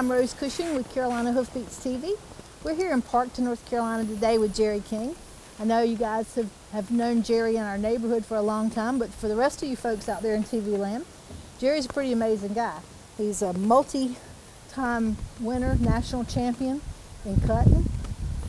I'm Rose Cushing with Carolina Hoofbeats TV. We're here in Parkton, North Carolina today with Jerry King. I know you guys have known Jerry in our neighborhood for a long time, but for the rest of you folks out there in TV land, Jerry's a pretty amazing guy. He's a multi-time winner, national champion in cutting.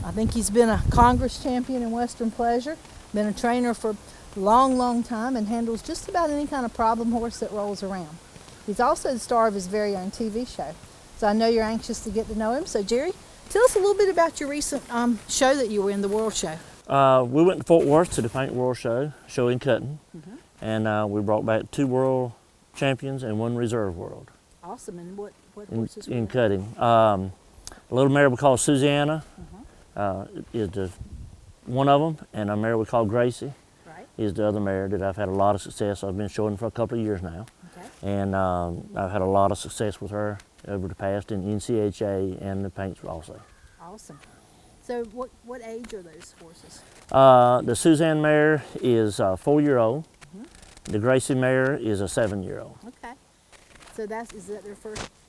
I think he's been a Congress champion in Western Pleasure, been a trainer for a long time, and handles just about any kind of problem horse that rolls around. He's also the star of his very own TV show. So I know you're anxious to get to know him. So Jerry, tell us a little bit about your recent show that you were in, the World Show. We went to Fort Worth to the Paint World Show in cutting, and we brought back 2 world champions and 1 reserve world. Awesome. And what horses were in there? cutting? A little mare we call Susanna is one of them, and a mare we call Gracie is the other mare that I've had a lot of success. I've been showing for a couple of years now. And I've had a lot of success with her over the past in NCHA and the paints also. Awesome. So what age are those horses? The Suzanne mare is a 4-year-old. The Gracie mare is a 7-year-old. Okay. So is that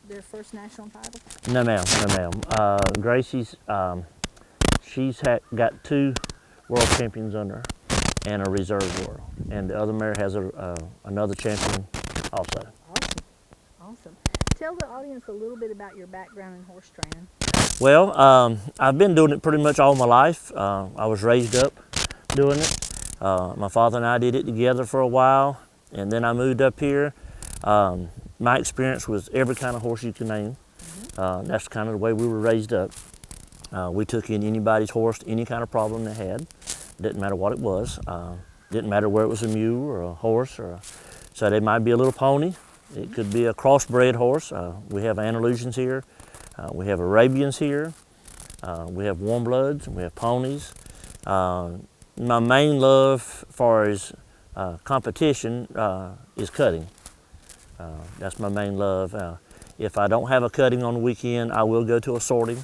their first national title? No ma'am, no ma'am. Gracie's, she's got 2 world champions under her and a reserve world. And the other mare has another champion also. Awesome. Tell the audience a little bit about your background in horse training. Well, I've been doing it pretty much all my life. I was raised up doing it. My father and I did it together for a while, and then I moved up here. My experience was every kind of horse you can name. That's kind of the way we were raised up. We took in anybody's horse, any kind of problem they had. Didn't matter what it was. Didn't matter where it was, a mule or a horse so they might be a little pony. It could be a crossbred horse. We have Andalusians here. We have Arabians here. We have warm bloods. We have ponies. My main love as far as competition is cutting. That's my main love. If I don't have a cutting on the weekend, I will go to a sorting.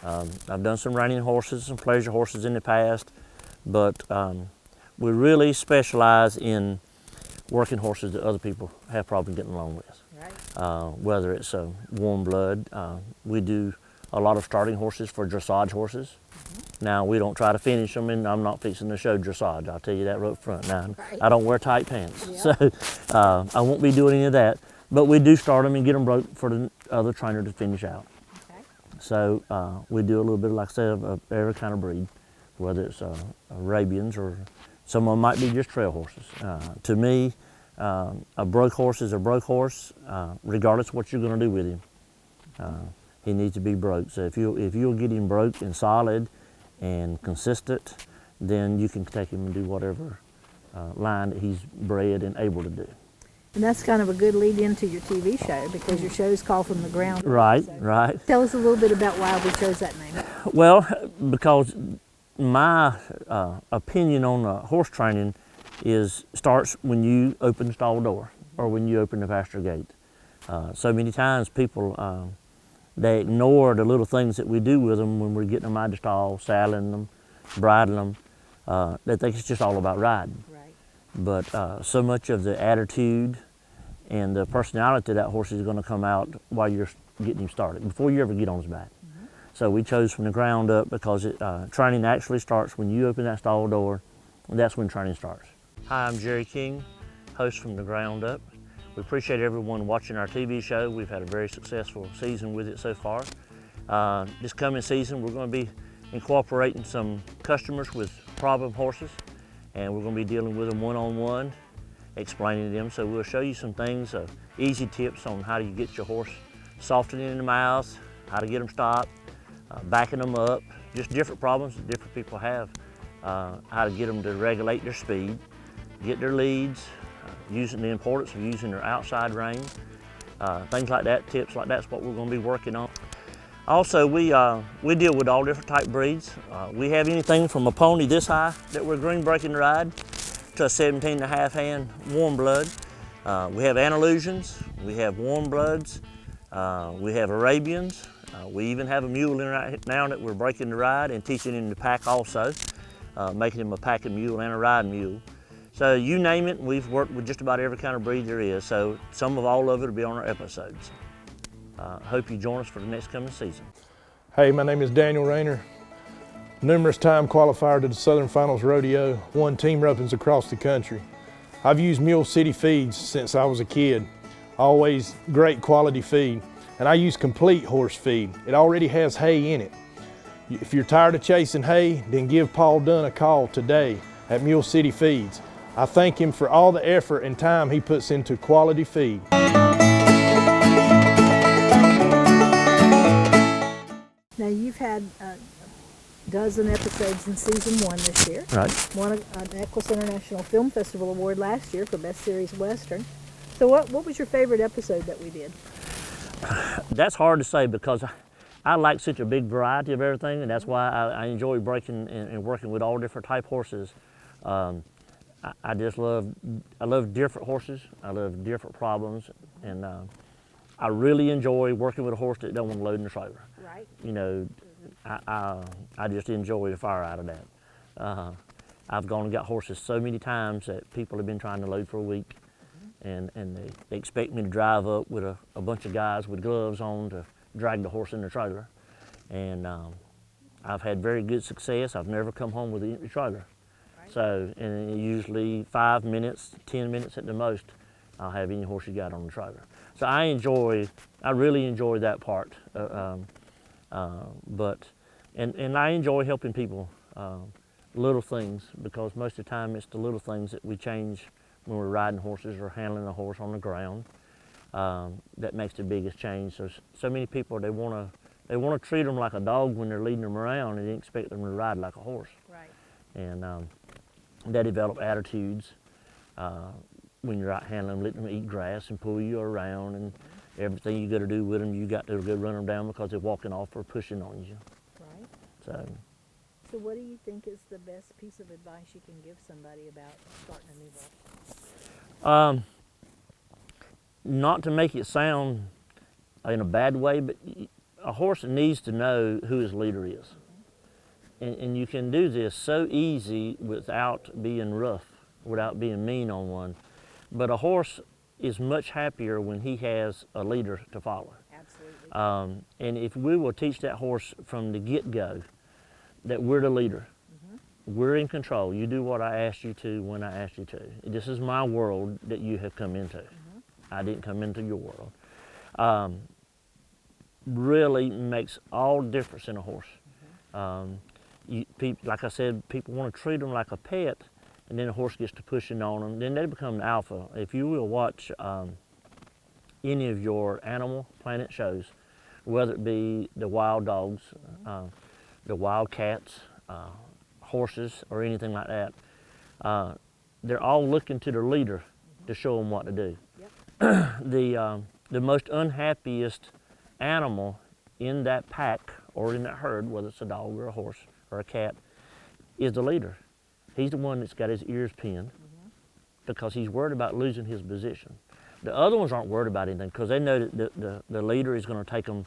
I've done some reining horses, some pleasure horses in the past, but we really specialize in working horses that other people have problems getting along with. Whether it's a warm blood, we do a lot of starting horses for dressage horses. Now, we don't try to finish them, and I'm not fixing to show dressage, I'll tell you that right up front. Now, I don't wear tight pants, so I won't be doing any of that, but we do start them and get them broke for the other trainer to finish out. So we do a little bit, like I said, of every kind of breed, whether it's Arabians or some of them might be just trail horses. To me, a broke horse is a broke horse, regardless of what you're going to do with him. He needs to be broke. So if you'll get him broke and solid and consistent, then you can take him and do whatever line that he's bred and able to do. And that's kind of a good lead into your TV show, because your show's called From the Ground Up. Right, So right. Tell us a little bit about why we chose that name. Well, because my opinion on horse training starts when you open the stall door or when you open the pasture gate. So many times people, they ignore the little things that we do with them when we're getting them out of the stall, saddling them, bridling them. They think it's just all about riding. But so much of the attitude and the personality of that horse is going to come out while you're getting him started, before you ever get on his back. So we chose From the Ground Up because training actually starts when you open that stall door, and that's when training starts. Hi, I'm Jerry King, host From the Ground Up. We appreciate everyone watching our TV show. We've had a very successful season with it so far. This coming season, we're going to be incorporating some customers with problem horses, and we're going to be dealing with them one-on-one, explaining to them. So we'll show you some things, easy tips on how do you get your horse softening in the mouth, how to get them stopped, backing them up, just different problems that different people have, how to get them to regulate their speed, get their leads, using the importance of using their outside rein, things like that, tips like that's what we're going to be working on. Also, we deal with all different type breeds. We have anything from a pony this high that we're green breaking ride to a 17.5 hand warm blood. We have Andalusians, we have warm bloods, we have Arabians. We even have a mule in right now that we're breaking the ride and teaching him to pack also, making him a packing mule and a riding mule. So you name it, we've worked with just about every kind of breed there is. So some of all of it will be on our episodes. Hope you join us for the next coming season. Hey, my name is Daniel Rayner, numerous time qualifier to the Southern Finals Rodeo, won team ropings across the country. I've used Mule City feeds since I was a kid, always great quality feed, and I use complete horse feed. It already has hay in it. If you're tired of chasing hay, then give Paul Dunn a call today at Mule City Feeds. I thank him for all the effort and time he puts into quality feed. Now you've had a dozen episodes in season 1 this year. Right. Won an Equus International Film Festival Award last year for Best Series Western. So what was your favorite episode that we did? That's hard to say because I like such a big variety of everything, and that's why I enjoy breaking and working with all different type horses. I just love different horses. I love different problems, and I really enjoy working with a horse that don't want to load in the trailer. Right. You know, I just enjoy the fire out of that. I've gone and got horses so many times that people have been trying to load for a week, and they expect me to drive up with a bunch of guys with gloves on to drag the horse in the trailer. And I've had very good success. I've never come home with an empty trailer. Right. So, and usually 5 minutes, 10 minutes at the most, I'll have any horse you got on the trailer. So I really enjoy that part. And I enjoy helping people, little things, because most of the time it's the little things that we change when we're riding horses or handling a horse on the ground. That makes the biggest change. So many people, they want to treat them like a dog when they're leading them around, and they expect them to ride like a horse. Right. And they develop attitudes when you're out handling them, letting them eat grass and pull you around, and everything you got to do with them, you got to go run them down because they're walking off or pushing on you. Right. So what do you think is the best piece of advice you can give somebody about starting a new horse? Not to make it sound in a bad way, but a horse needs to know who his leader is. And you can do this so easy without being rough, without being mean on one. But a horse is much happier when he has a leader to follow. Absolutely. And if we will teach that horse from the get-go that we're the leader, we're in control. You do what I asked you to when I asked you to. This is my world that you have come into. I didn't come into your world. Really makes all difference in a horse. Like I said, people want to treat them like a pet, and then the horse gets to pushing on them. Then they become the alpha. If you will watch any of your Animal Planet shows, whether it be the wild dogs, the wild cats, horses, or anything like that, they're all looking to their leader to show them what to do. Yep. The most unhappiest animal in that pack or in that herd, whether it's a dog or a horse or a cat, is the leader. He's the one that's got his ears pinned because he's worried about losing his position. The other ones aren't worried about anything because they know that the leader is going to take them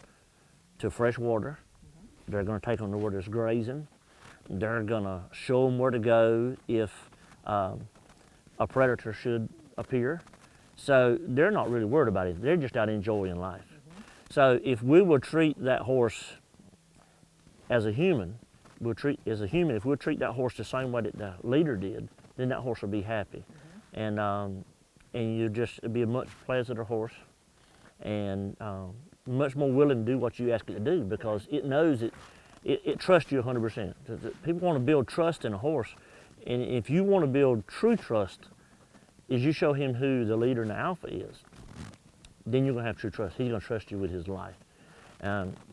to fresh water. They're going to take them to where there's grazing. They're going to show them where to go if a predator should appear. So they're not really worried about it. They're just out enjoying life. So if we will treat that horse as a human, if we'll treat that horse the same way that the leader did, then that horse will be happy. And it'll be a much pleasanter horse, and much more willing to do what you ask it to do because it knows it trusts you 100%. People want to build trust in a horse, and if you want to build true trust, is you show him who the leader and the alpha is, then you're going to have true trust. He's going to trust you with his life.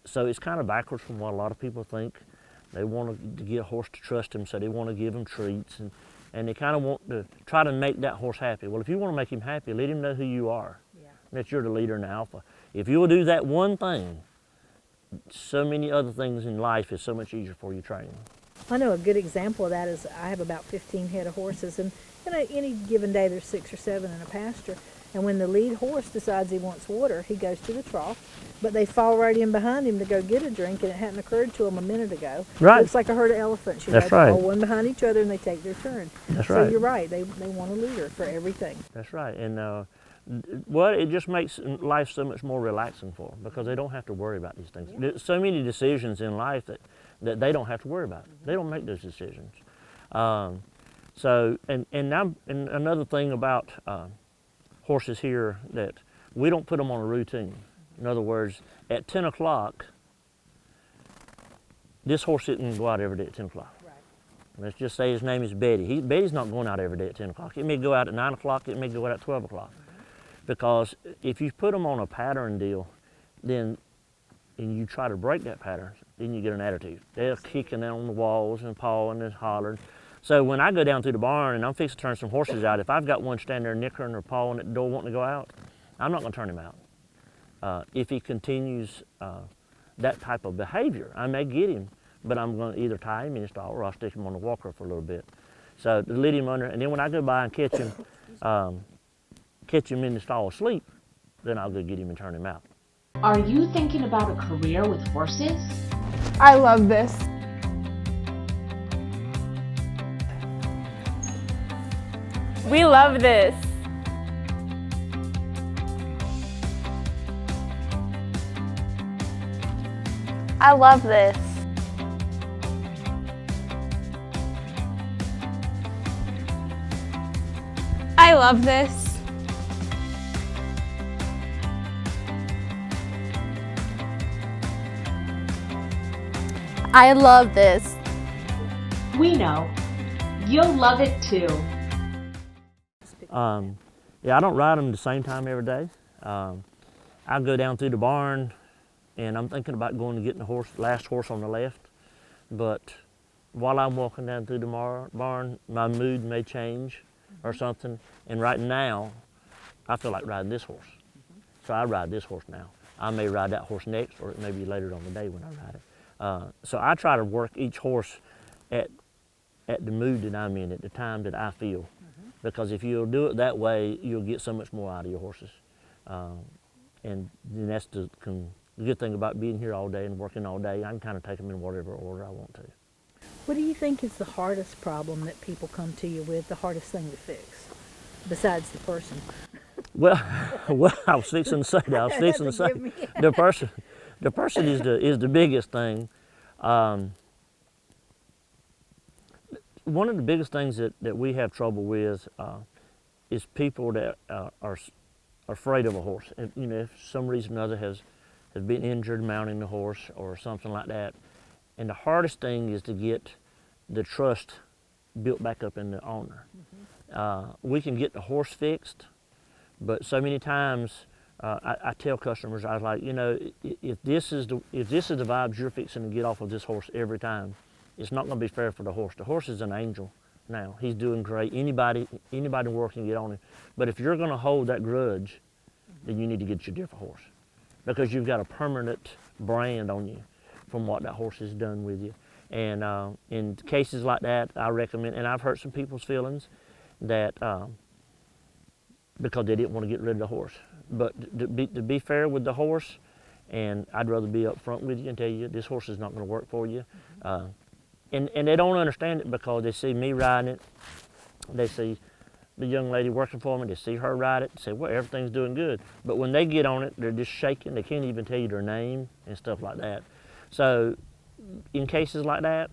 So it's kind of backwards from what a lot of people think. They want to get a horse to trust him, so they want to give him treats, and they kind of want to try to make that horse happy. Well, if you want to make him happy, let him know who you are, that you're the leader and the alpha. If you will do that one thing, so many other things in life is so much easier for you training. I know a good example of that is I have about 15 head of horses, and any given day there's 6 or 7 in a pasture. And when the lead horse decides he wants water, he goes to the trough, but they fall right in behind him to go get a drink, and it hadn't occurred to them a minute ago. Right. It's like a herd of elephants. That's right. They fall one behind each other, and they take their turn. That's so right. You're right. They want a leader for everything. That's right. And Well, it just makes life so much more relaxing for them because they don't have to worry about these things. There's so many decisions in life that they don't have to worry about. They don't make those decisions. And another thing about horses here, that we don't put them on a routine. In other words, at 10 o'clock, this horse didn't go out every day at 10 o'clock. Right. Let's just say his name is Betty. Betty's not going out every day at 10 o'clock. It may go out at 9 o'clock, it may go out at 12 o'clock. Because if you put them on a pattern deal, then and you try to break that pattern, then you get an attitude. They're kicking on the walls and pawing and hollering. So when I go down through the barn and I'm fixing to turn some horses out, if I've got one standing there nickering or pawing at the door wanting to go out, I'm not going to turn him out. If he continues that type of behavior, I may get him, but I'm going to either tie him in the stall or I'll stick him on the walker for a little bit. So to lead him under, and then when I go by and catch him in the stall asleep, then I'll go get him and turn him out. Are you thinking about a career with horses? I love this. We love this. I love this. I love this. I love this. We know. You'll love it too. Yeah, I don't ride them the same time every day. I go down through the barn and I'm thinking about going to get the last horse on the left. But while I'm walking down through the barn, my mood may change or something. And right now, I feel like riding this horse. So I ride this horse now. I may ride that horse next, or it may be later on the day when I ride it. So I try to work each horse at the mood that I'm in, at the time that I feel. Because if you'll do it that way, you'll get so much more out of your horses. And then that's the good thing about being here all day and working all day. I can kind of take them in whatever order I want to. What do you think is the hardest problem that people come to you with, the hardest thing to fix, besides the person? Well, I was fixing to say that. I was fixing to say the person is the biggest thing. One of the biggest things that we have trouble with is people that are afraid of a horse. If for some reason or another has been injured mounting the horse or something like that. And the hardest thing is to get the trust built back up in the owner. We can get the horse fixed, but so many times I tell customers, I was like, if this is the vibes you're fixing to get off of this horse every time, it's not going to be fair for the horse. The horse is an angel now. He's doing great. Anybody in the world can get on him. But if you're going to hold that grudge, then you need to get you a different horse, because you've got a permanent brand on you from what that horse has done with you. And in cases like that, I recommend, and I've hurt some people's feelings that because they didn't want to get rid of the horse. But to be fair with the horse, and I'd rather be up front with you and tell you this horse is not going to work for you. And they don't understand it because they see me riding it. They see the young lady working for me. They see her ride it and say, well, everything's doing good. But when they get on it, they're just shaking. They can't even tell you their name and stuff like that. So in cases like that,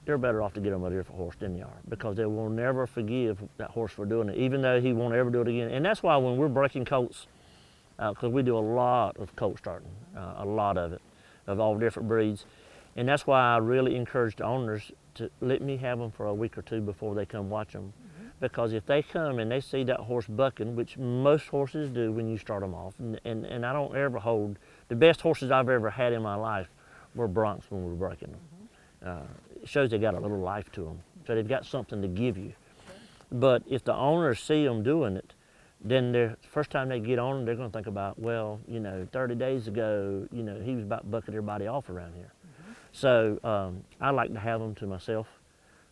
they're better off to get them a different horse than they are, because they will never forgive that horse for doing it, even though he won't ever do it again. And that's why when we're breaking colts, because we do a lot of colt starting, a lot of it, of all different breeds. And that's why I really encourage the owners to let me have them for a week or two before they come watch them. Because if they come and they see that horse bucking, which most horses do when you start them off, and I don't ever hold, the best horses I've ever had in my life were broncs when we were breaking them. It shows they got a little life to them, so they've got something to give you. But if the owners see them doing it, then the first time they get on them, they're going to think about, well, 30 days ago, he was about bucking everybody off around here. So I like to have them to myself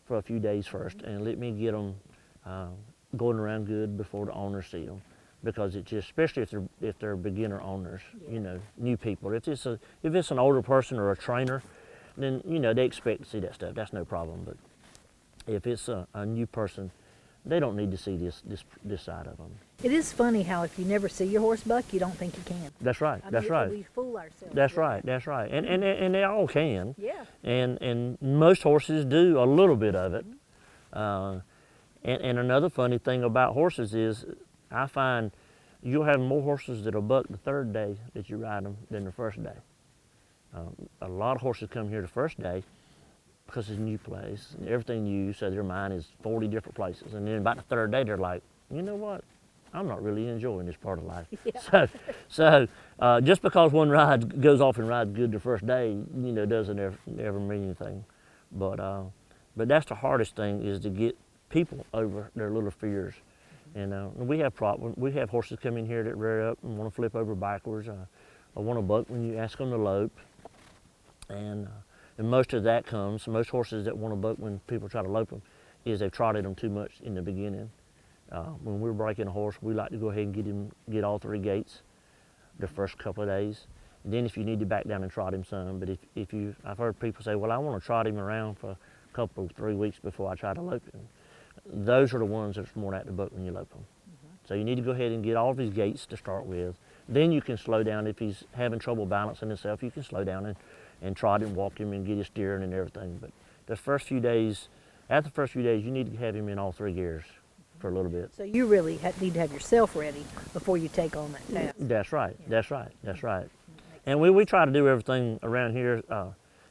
for a few days first and let me get them going around good before the owners see them, because it just, especially if they're beginner owners, new people. If it's an older person or a trainer, then they expect to see that stuff. That's no problem. But if it's a new person, They don't need to see this side of them. It is funny how if you never see your horse buck, you don't think you can. That's right. I That's mean, right. We fool ourselves. That's with right. that. That's right. And they all can. Yeah. And most horses do a little bit of it. And another funny thing about horses is, I find you'll have more horses that'll buck the third day that you ride them than the first day. A lot of horses come here the first day because it's a new place, and everything new, so their mind is 40 different places. And then about the third day, they're like, you know what? I'm not really enjoying this part of life. Yeah. So just because one ride goes off and rides good the first day, you know, doesn't ever mean anything. But that's the hardest thing, is to get people over their little fears. And we have horses come in here that rear up and want to flip over backwards, or want to buck when you ask them to lope. And most horses that want to buck when people try to lope them, is they've trotted them too much in the beginning. When we're breaking a horse, we like to go ahead and get all 3 gates the first couple of days. And then if you need to back down and trot him some, but I've heard people say, well, I want to trot him around for a couple, 3 weeks before I try to lope him. Those are the ones that's more apt to buck when you lope them. So you need to go ahead and get all of his gates to start with. Then you can slow down. If he's having trouble balancing himself, you can slow down and trot him, walk him, and get his steering and everything. But after the first few days, you need to have him in all 3 gears for a little bit. So you really need to have yourself ready before you take on that task. That's right. Yeah. That's right. And we try to do everything around here.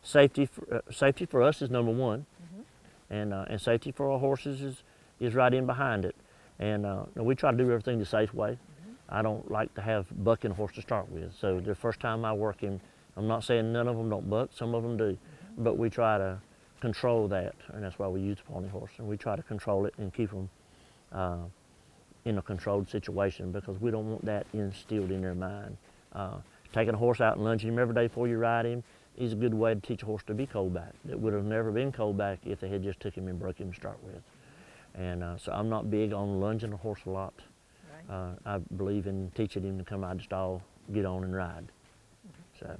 Safety for us is number one, and safety for our horses is right in behind it. And we try to do everything the safe way. I don't like to have bucking a horse to start with. So the first time I work him, I'm not saying none of them don't buck, some of them do, but we try to control that, and that's why we use the pony horse, and we try to control it and keep them in a controlled situation, because we don't want that instilled in their mind. Taking a horse out and lunging him every day before you ride him is a good way to teach a horse to be cold back. It would have never been cold back if they had just took him and broke him to start with. And so I'm not big on lunging a horse a lot. Right. I believe in teaching him to come out of the stall, get on and ride. So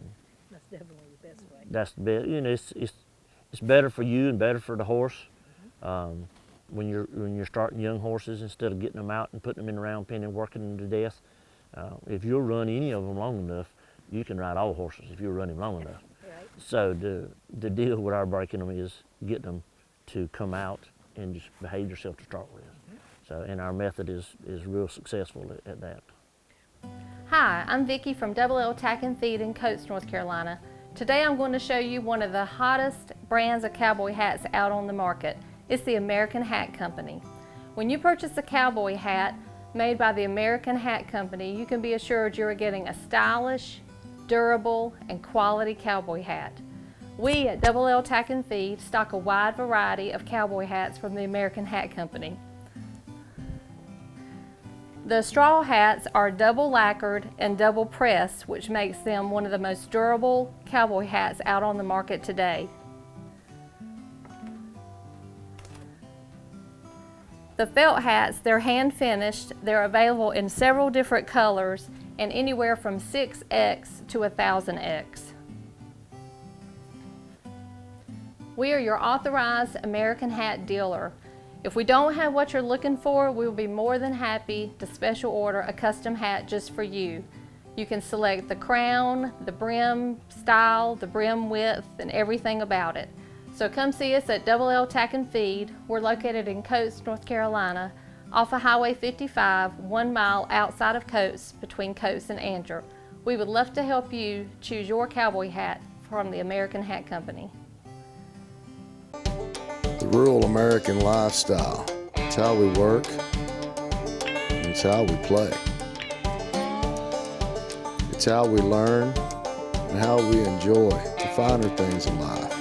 that's definitely the best way. That's the best. You know, it's better for you and better for the horse. When you're starting young horses, instead of getting them out and putting them in the round pen and working them to death, if you'll run any of them long enough, you can ride all horses if you run them long enough. Right. So the deal with our breaking them is getting them to come out and just behave yourself to start with. So, and our method is real successful at that. Hi, I'm Vicki from Double L Tack and Feed in Coates, North Carolina. Today I'm going to show you one of the hottest brands of cowboy hats out on the market. It's the American Hat Company. When you purchase a cowboy hat made by the American Hat Company, you can be assured you're getting a stylish, durable, and quality cowboy hat. We at Double L Tack and Feed stock a wide variety of cowboy hats from the American Hat Company. The straw hats are double lacquered and double pressed, which makes them one of the most durable cowboy hats out on the market today. The felt hats, they're hand finished. They're available in several different colors and anywhere from 6X to 1000X. We are your authorized American Hat dealer. If we don't have what you're looking for, we will be more than happy to special order a custom hat just for you. You can select the crown, the brim style, the brim width, and everything about it. So come see us at Double L Tack and Feed. We're located in Coates, North Carolina, off of Highway 55, 1 mile outside of Coates, between Coates and Andrew. We would love to help you choose your cowboy hat from the American Hat Company. The rural American lifestyle. It's how we work, and it's how we play. It's how we learn and how we enjoy the finer things in life.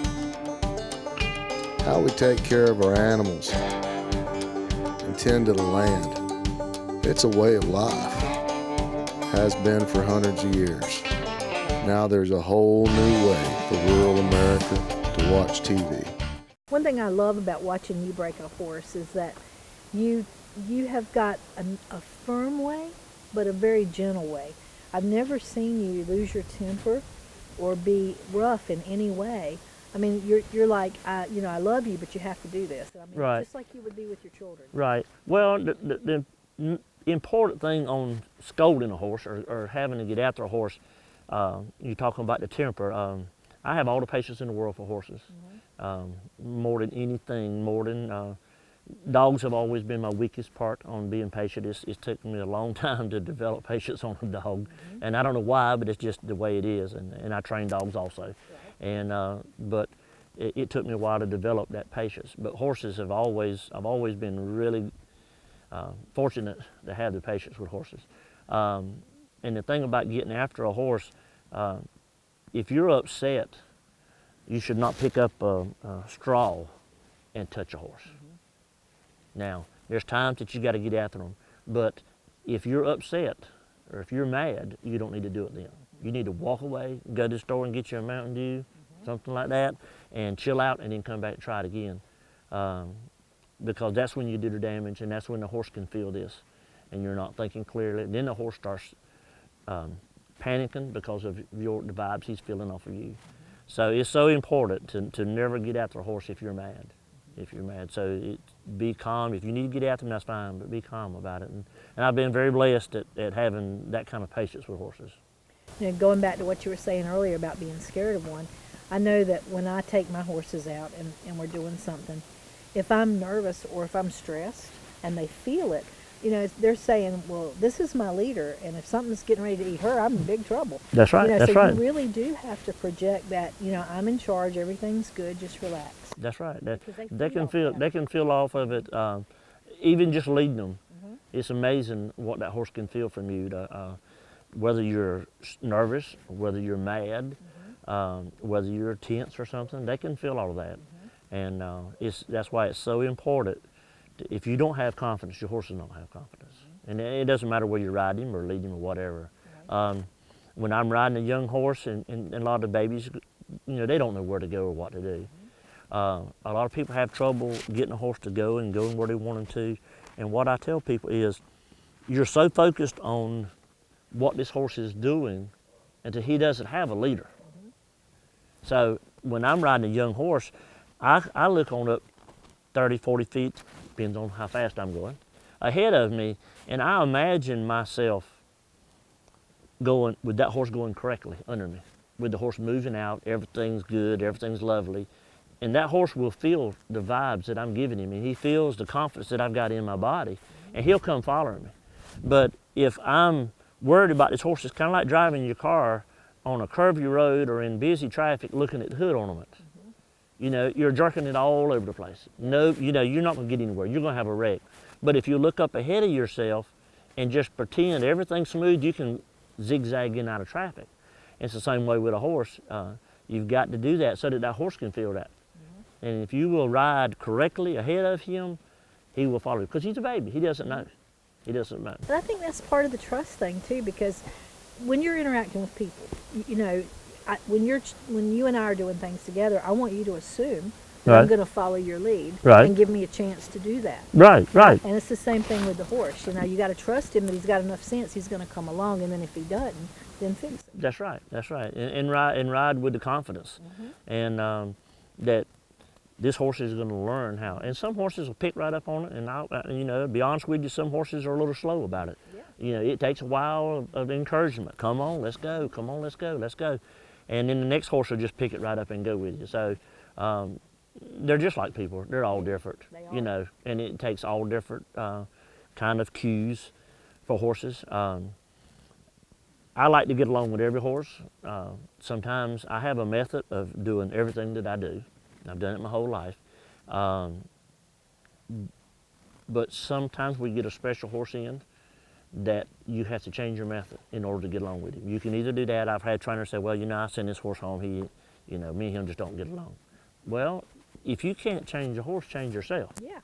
How we take care of our animals and tend to the land. It's a way of life. Has been for hundreds of years. Now there's a whole new way for rural America to watch TV. One thing I love about watching you break a horse is that you have got a firm way, but a very gentle way. I've never seen you lose your temper or be rough in any way. I mean, you're like, you know, I love you, but you have to do this. I mean, Right. just like you would be with your children. Right. Well, the important thing on scolding a horse or having to get after a horse, you're talking about the temper. I have all the patience in the world for horses, more than anything, more than dogs have always been my weakest part on being patient. It's taken me a long time to develop patience on a dog, and I don't know why, but it's just the way it is. And I train dogs also, Right. and but it took me a while to develop that patience. But horses I've always been really fortunate to have the patience with horses. And the thing about getting after a horse, if you're upset, you should not pick up a straw and touch a horse. Now, there's times that you got to get after them, but if you're upset or if you're mad, you don't need to do it then. You need to walk away, go to the store and get you a Mountain Dew, something like that, and chill out and then come back and try it again. Because that's when you do the damage, and that's when the horse can feel this and you're not thinking clearly. Then the horse starts panicking because of the vibes he's feeling off of you. So it's so important to never get after a horse if you're mad. So be calm. If you need to get after them, that's fine, but be calm about it. And I've been very blessed at having that kind of patience with horses. You know, going back to what you were saying earlier about being scared of one, I know that when I take my horses out and we're doing something, if I'm nervous or if I'm stressed and they feel it, you know, they're saying, well, this is my leader, and if something's getting ready to eat her, I'm in big trouble. That's right, you know, that's so right. you really do have to project that, you know, I'm in charge, everything's good, just relax. That's right. Because They can feel feel that. they can feel off of it, even just leading them. It's amazing what that horse can feel from you. Whether you're nervous, whether you're mad, whether you're tense or something, they can feel all of that. And that's why it's so important. If you don't have confidence, your horses don't have confidence. And it doesn't matter whether you're riding him or leading him or whatever. When I'm riding a young horse, and a lot of the babies, you know, they don't know where to go or what to do. A lot of people have trouble getting a horse to go and going where they want him to. And what I tell people is, you're so focused on what this horse is doing until he doesn't have a leader. So when I'm riding a young horse, I look on up 30, 40 feet, depends on how fast I'm going, ahead of me, and I imagine myself going, with that horse going correctly under me, with the horse moving out, everything's good, everything's lovely, and that horse will feel the vibes that I'm giving him, and he feels the confidence that I've got in my body, and he'll come following me. But if I'm worried about this horse, it's kind of like driving your car on a curvy road or in busy traffic looking at the hood ornament. You know, you're jerking it all over the place. No, you know, you're not gonna get anywhere. You're gonna have a wreck. But if you look up ahead of yourself and just pretend everything's smooth, you can zigzag in out of traffic. It's the same way with a horse. You've got to do that so that that horse can feel that. And if you will ride correctly ahead of him, he will follow you. Because he's a baby, he doesn't know. He doesn't know. And I think that's part of the trust thing too, because when you're interacting with people, you know, when you and I are doing things together, I want you to assume that I'm Right. going to follow your lead Right. and give me a chance to do that. Right, right. And it's the same thing with the horse. You know, you got to trust him that he's got enough sense. He's going to come along, and then if he doesn't, then fix it. That's right. That's right. And ride with the confidence, and that this horse is going to learn how. And some horses will pick right up on it. And you know, to be honest with you, some horses are a little slow about it. Yeah. You know, it takes a while of encouragement. Come on, let's go. Come on, let's go. Let's go. And then the next horse will just pick it right up and go with you. So they're just like people. They're all different. They are. You know, and it takes all different kind of cues for horses. I like to get along with every horse. Sometimes I have a method of doing everything that I do. I've done it my whole life. But sometimes we get a special horse in that you have to change your method in order to get along with him. You can either do that. I've had trainers say, well, you know, I send this horse home. You know, me and him just don't get along. Well, if you can't change a horse, change yourself. Yeah.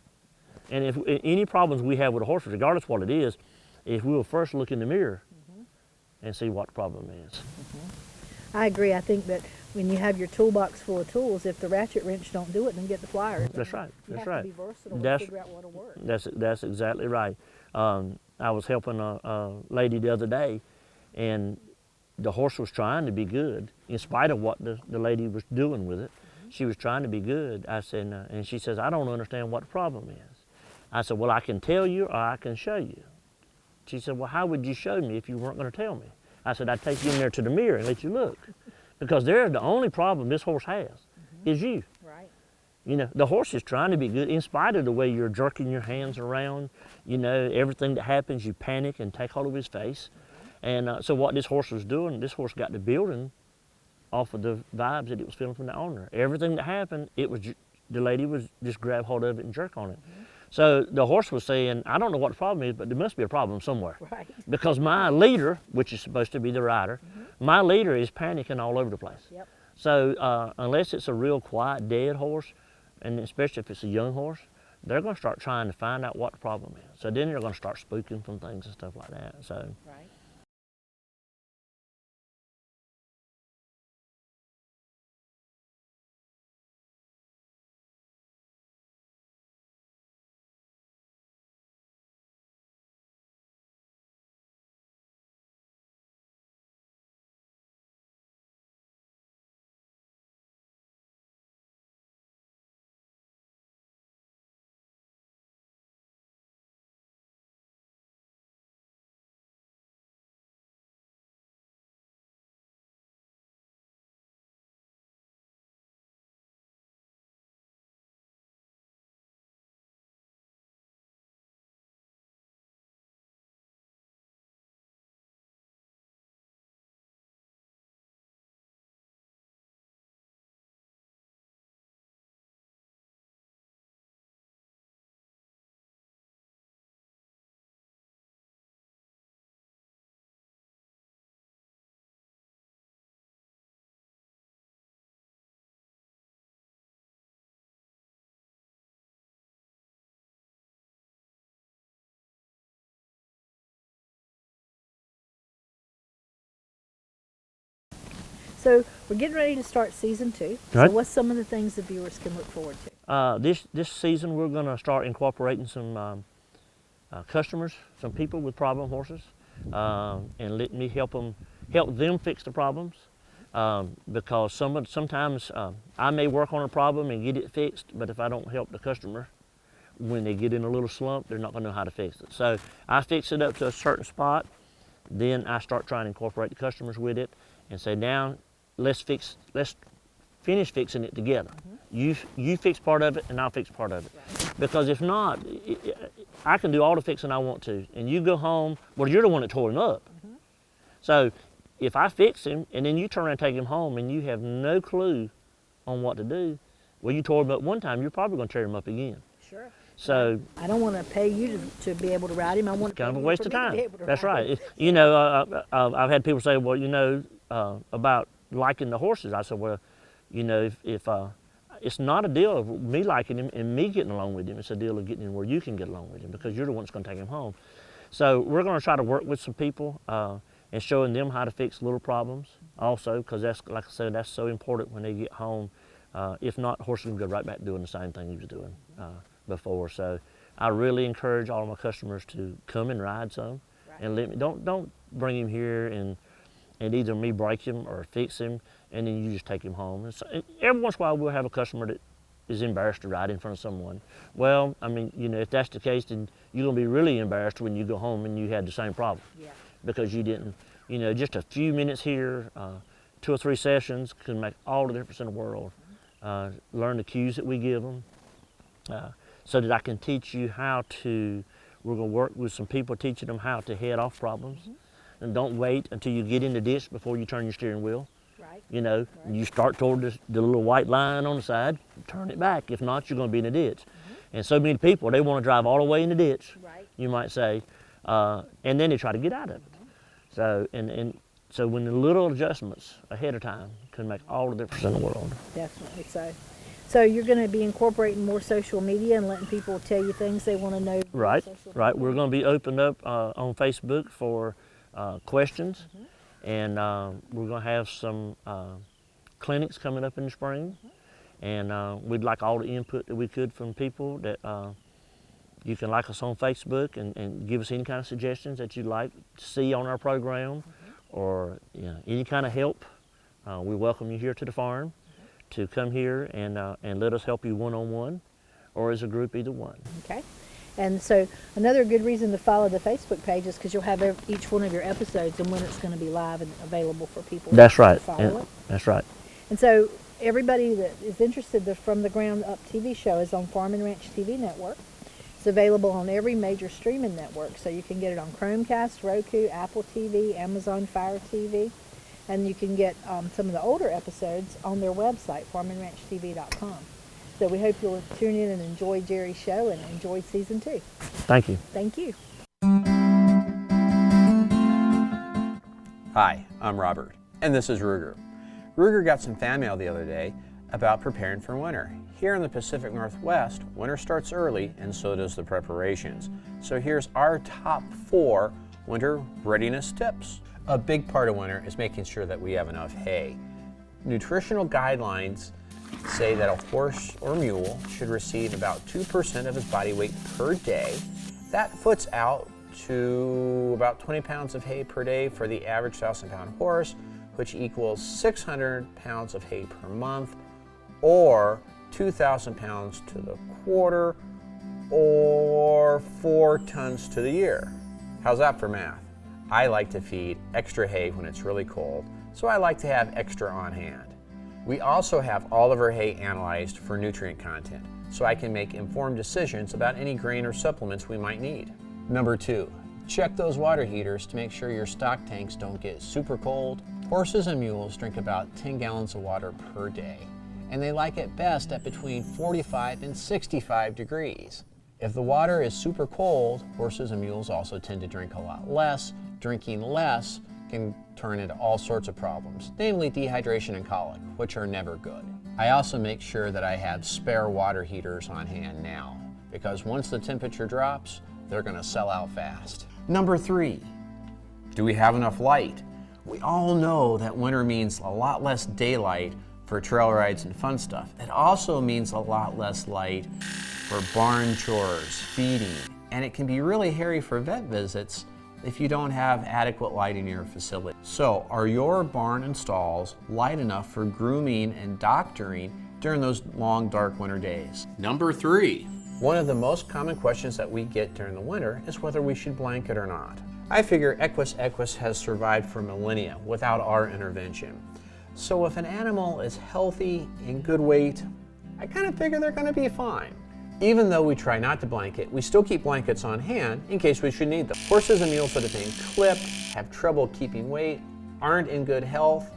And if any problems we have with a horse, regardless of what it is, if we will first look in the mirror and see what the problem is. I agree. I think that when you have your toolbox full of tools, if the ratchet wrench don't do it, then get the pliers. That's right. You That's have right. to be versatile That's- and figure out what'll work. That's exactly right. I was helping a lady the other day, and the horse was trying to be good in spite of what the lady was doing with it. She was trying to be good. I said, and she says, I don't understand what the problem is. I said, well, I can tell you or I can show you. She said, well, how would you show me if you weren't going to tell me? I said, I'd take you in there to the mirror and let you look. Because there's the only problem this horse has is you. Right. You know, the horse is trying to be good in spite of the way you're jerking your hands around. You know, everything that happens, you panic and take hold of his face. And so what this horse was doing, this horse got to building off of the vibes that it was feeling from the owner. Everything that happened, it was the lady was just grab hold of it and jerk on it. So the horse was saying, I don't know what the problem is, but there must be a problem somewhere. Right. Because my leader, which is supposed to be the rider, my leader is panicking all over the place. Yep. So unless it's a real quiet, dead horse, and especially if it's a young horse, they're going to start trying to find out what the problem is. So then they're going to start spooking from things and stuff like that. So. Right. So we're getting ready to start season 2. Right. So what's some of the things the viewers can look forward to? This season we're going to start incorporating some customers, some people with problem horses, and let me help them fix the problems. Because sometimes I may work on a problem and get it fixed, but if I don't help the customer, when they get in a little slump, they're not going to know how to fix it. So I fix it up to a certain spot, then I start trying to incorporate the customers with it, and say, now let's finish fixing it together. You fix part of it, and I'll fix part of it. Right. Because if not, I can do all the fixing I want to, and you go home, well, you're the one that tore him up. So if I fix him, and then you turn around and take him home, and you have no clue on what to do, well, you tore him up one time, you're probably going to tear him up again. Sure. So I don't want to pay you to be able to ride him. I want to kind of pay a you waste for of me to time. be able to That's ride right. him. You know, I've had people say, well, you know, about liking the horses. I said, well, you know, if it's not a deal of me liking him and me getting along with him. It's a deal of getting him where you can get along with him, because you're the one that's going to take him home. So we're going to try to work with some people and showing them how to fix little problems also, because that's, like I said, that's so important when they get home. If not, horses can go right back doing the same thing he was doing before. So I really encourage all of my customers to come and ride some, and let me, don't bring him here and either me break him or fix him, and then you just take him home. And so, every once in a while we'll have a customer that is embarrassed to ride in front of someone. Well, I mean, you know, if that's the case, then you're gonna be really embarrassed when you go home and you had the same problem. Yeah. Because you didn't, you know, just a few minutes here, 2 or 3 sessions can make all the difference in the world. Learn the cues that we give them, so that I can teach you how to, we're gonna work with some people teaching them how to head off problems. And don't wait until you get in the ditch before you turn your steering wheel. Right. You know, you start toward the little white line on the side, turn it back. If not, you're going to be in the ditch. And so many people, they want to drive all the way in the ditch, you might say, and then they try to get out of it. So, so when the little adjustments ahead of time can make all the difference in the world. Definitely so. So you're going to be incorporating more social media and letting people tell you things they want to know. Right, right. Media. We're going to be opened up on Facebook for questions, and we're going to have some clinics coming up in the spring, and we'd like all the input that we could from people. That you can like us on Facebook and give us any kind of suggestions that you'd like to see on our program, or you know, any kind of help. We welcome you here to the farm to come here and let us help you one-on-one or as a group, either one. Okay. And so another good reason to follow the Facebook page is because you'll have each one of your episodes and when it's going to be live and available for people That's right. to follow it. That's right. And so everybody that is interested, the From the Ground Up TV show is on Farm and Ranch TV Network. It's available on every major streaming network, so you can get it on Chromecast, Roku, Apple TV, Amazon Fire TV, and you can get some of the older episodes on their website, farmandranchtv.com. So we hope you'll tune in and enjoy Jerry's show and enjoy season 2. Thank you. Thank you. Hi, I'm Robert, and this is Ruger. Ruger got some fan mail the other day about preparing for winter. Here in the Pacific Northwest, winter starts early and so does the preparations. So here's our top 4 winter readiness tips. A big part of winter is making sure that we have enough hay. Nutritional guidelines say that a horse or mule should receive about 2% of his body weight per day. That foots out to about 20 pounds of hay per day for the average 1,000-pound horse, which equals 600 pounds of hay per month, or 2,000 pounds to the quarter, or 4 tons to the year. How's that for math? I like to feed extra hay when it's really cold, so I like to have extra on hand. We also have all of our hay analyzed for nutrient content, so I can make informed decisions about any grain or supplements we might need. Number 2, check those water heaters to make sure your stock tanks don't get super cold. Horses and mules drink about 10 gallons of water per day, and they like it best at between 45 and 65 degrees. If the water is super cold, horses and mules also tend to drink a lot less. Drinking less can turn into all sorts of problems, namely dehydration and colic, which are never good. I also make sure that I have spare water heaters on hand now, because once the temperature drops, they're going to sell out fast. Number 3, do we have enough light? We all know that winter means a lot less daylight for trail rides and fun stuff. It also means a lot less light for barn chores, feeding, and it can be really hairy for vet visits if you don't have adequate light in your facility. So, are your barn and stalls light enough for grooming and doctoring during those long, dark winter days? Number 3, one of the most common questions that we get during the winter is whether we should blanket or not. I figure Equus equus has survived for millennia without our intervention. So if an animal is healthy, in good weight, I kind of figure they're going to be fine. Even though we try not to blanket, we still keep blankets on hand in case we should need them. Horses and mules that have been clipped, have trouble keeping weight, aren't in good health,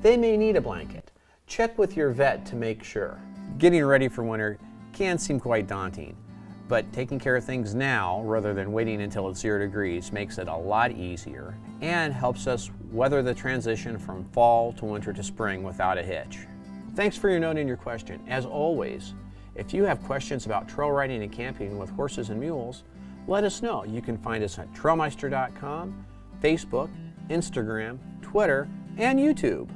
they may need a blanket. Check with your vet to make sure. Getting ready for winter can seem quite daunting, but taking care of things now rather than waiting until it's 0 degrees makes it a lot easier and helps us weather the transition from fall to winter to spring without a hitch. Thanks for your note and your question. As always, if you have questions about trail riding and camping with horses and mules, let us know. You can find us at trailmeister.com, Facebook, Instagram, Twitter, and YouTube.